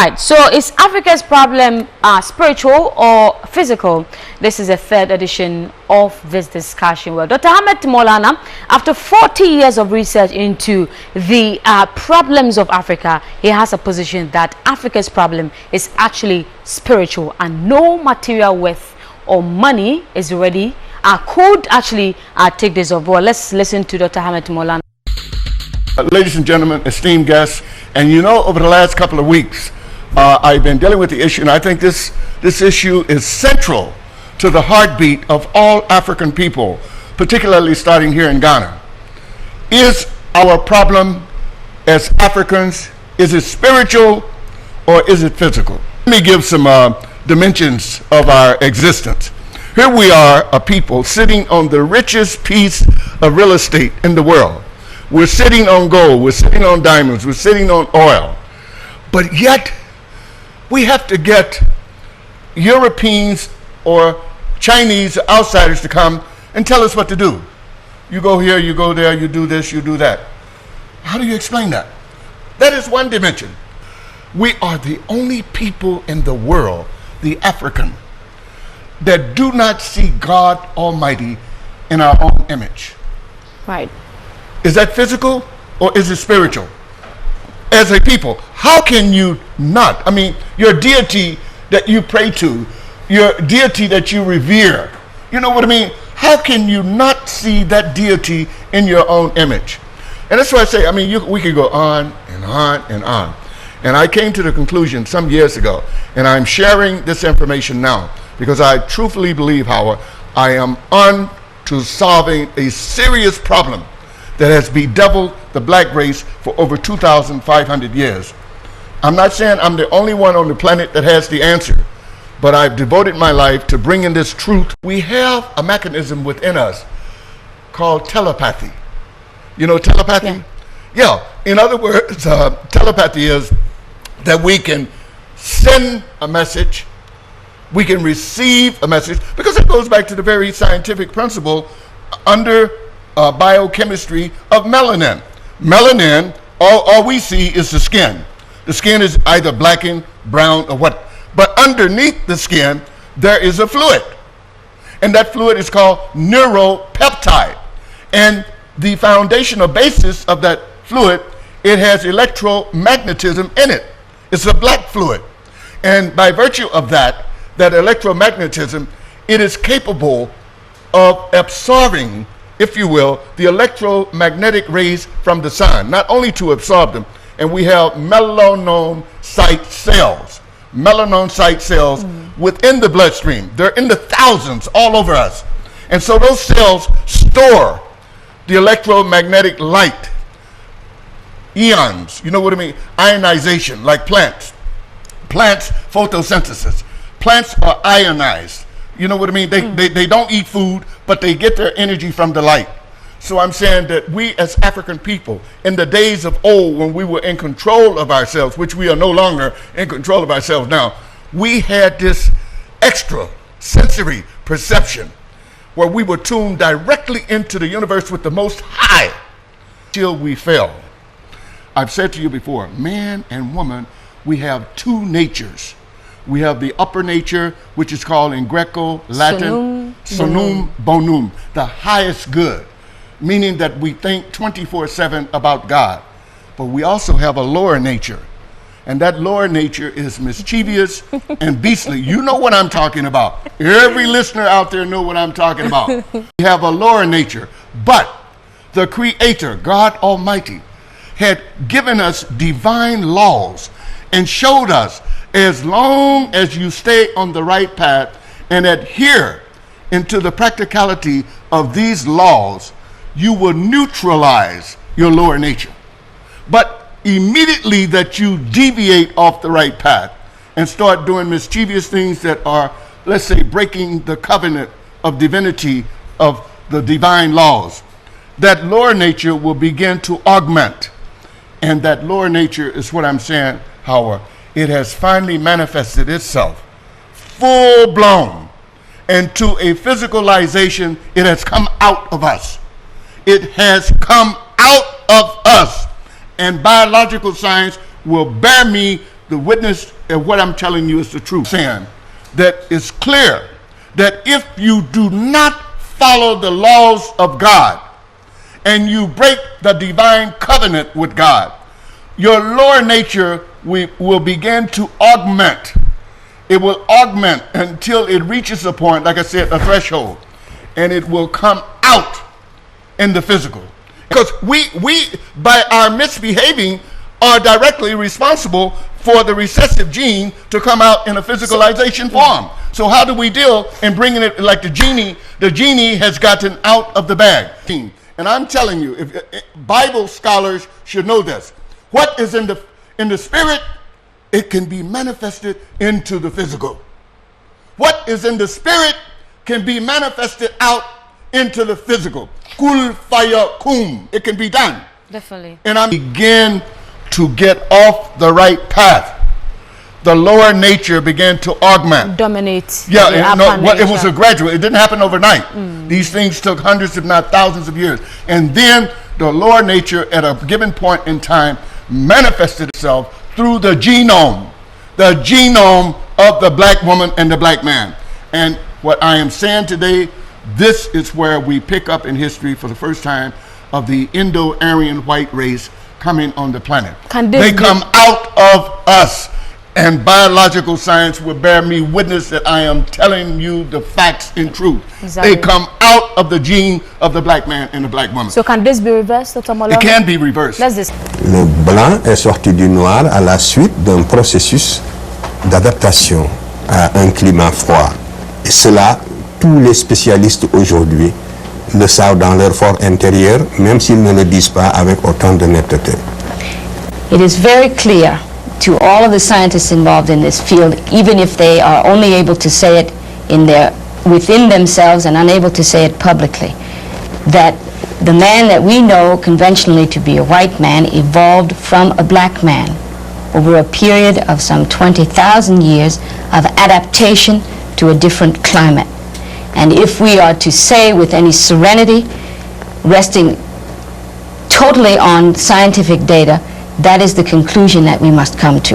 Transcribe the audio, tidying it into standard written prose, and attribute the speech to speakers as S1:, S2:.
S1: Right, so is Africa's problem spiritual or physical? This is a third edition of this discussion. Well, Dr. Ahmed Maulana, after 40 years of research into the problems of Africa, he has a position that Africa's problem is actually spiritual and no material wealth or money is ready could actually take this over. Well, let's listen to Dr. Ahmed Maulana.
S2: Ladies and gentlemen, esteemed guests, and you know, over the last couple of weeks, I've been dealing with the issue, and I think this issue is central to the heartbeat of all African people, particularly starting here in Ghana. Is our problem as Africans, is it spiritual or is it physical? Let me give some dimensions of our existence. Here we are, a people sitting on the richest piece of real estate in the world. We're sitting on gold, we're sitting on diamonds, we're sitting on oil, but yet we have to get Europeans or Chinese outsiders to come and tell us what to do. You go here, you go there, you do this, you do that. How do you explain that? That is one dimension. We are the only people in the world, the African, that do not see God Almighty in our own image.
S1: Right.
S2: Is that physical or is it spiritual? As a people, how can you not? I mean, your deity that you pray to, your deity that you revere, you know what I mean? How can you not see that deity in your own image? And that's why I say, I mean, we could go on and on and on. And I came to the conclusion some years ago, and I'm sharing this information now, because I truthfully believe, Howard, I am on to solving a serious problem that has bedeviled the black race for over 2,500 years. I'm not saying I'm the only one on the planet that has the answer, but I've devoted my life to bringing this truth. We have a mechanism within us called telepathy. You know telepathy? Yeah. In other words, telepathy is that we can send a message, we can receive a message, because it goes back to the very scientific principle under biochemistry of melanin. Melanin, all we see is the skin. The skin is either blackened, brown, or what. But underneath the skin, there is a fluid. And that fluid is called neuropeptide. And the foundational basis of that fluid, it has electromagnetism in it. It's a black fluid. And by virtue of that electromagnetism, it is capable of absorbing, if you will, the electromagnetic rays from the sun, not only to absorb them, and we have melanocyte cells. Melanocyte cells within the bloodstream. They're in the thousands all over us. And so those cells store the electromagnetic light, eons, you know what I mean? Ionization, like plants. Plants, photosynthesis. Plants are ionized. You know what I mean? They don't eat food, but they get their energy from the light. So I'm saying that we as African people, in the days of old when we were in control of ourselves, which we are no longer in control of ourselves now, we had this extra sensory perception where we were tuned directly into the universe with the Most High till we fell. I've said to you before, man and woman, we have two natures. We have the upper nature, which is called in Greco-Latin, sonum bonum, the highest good, meaning that we think 24/7 about God. But we also have a lower nature, and that lower nature is mischievous and beastly. You know what I'm talking about. Every listener out there know what I'm talking about. We have a lower nature, but the Creator, God Almighty, had given us divine laws and showed us, as long as you stay on the right path and adhere into the practicality of these laws, you will neutralize your lower nature. But immediately that you deviate off the right path and start doing mischievous things that are, let's say, breaking the covenant of divinity of the divine laws, that lower nature will begin to augment. And that lower nature is what I'm saying, Howard. It has finally manifested itself full blown into a physicalization. It has come out of us. It has come out of us. And biological science will bear me the witness of what I'm telling you is the truth. Saying that it's clear that if you do not follow the laws of God and you break the divine covenant with God, your lower nature will begin to augment. It will augment until it reaches a point, like I said, a threshold, and it will come out in the physical. Because we by our misbehaving, are directly responsible for the recessive gene to come out in a physicalization form. So how do we deal in bringing it like the genie has gotten out of the bag? And I'm telling you, if Bible scholars should know this. What is in the spirit, it can be manifested into the physical. What is in the spirit can be manifested out into the physical. Kul faya kum. It can be done.
S1: Definitely.
S2: And I begin to get off the right path. The lower nature began to augment.
S1: Dominate.
S2: Yeah, it was a gradual. It didn't happen overnight. These things took hundreds, if not thousands of years. And then the lower nature at a given point in time manifested itself through the genome of the black woman and the black man. And what I am saying today, this is where we pick up in history for the first time of the Indo-Aryan white race coming on the planet. They come out of us, and biological science will bear me witness that I am telling you the facts in truth. Exactly. They come out of the gene of the black man and the black woman.
S1: So can this be reversed, Dr. Molana?
S2: It can be reversed.
S3: Le blanc est sorti du noir à la suite d'un processus d'adaptation à un climat froid. Et cela, tous les spécialistes aujourd'hui le savent dans leur fort intérieur, même s'ils ne le disent pas avec autant de netteté.
S4: It is very clear to all of the scientists involved in this field, even if they are only able to say it within themselves and unable to say it publicly, that the man that we know conventionally to be a white man evolved from a black man over a period of some 20,000 years of adaptation to a different climate. And if we are to say with any serenity, resting totally on scientific data, that is the conclusion that we must come to.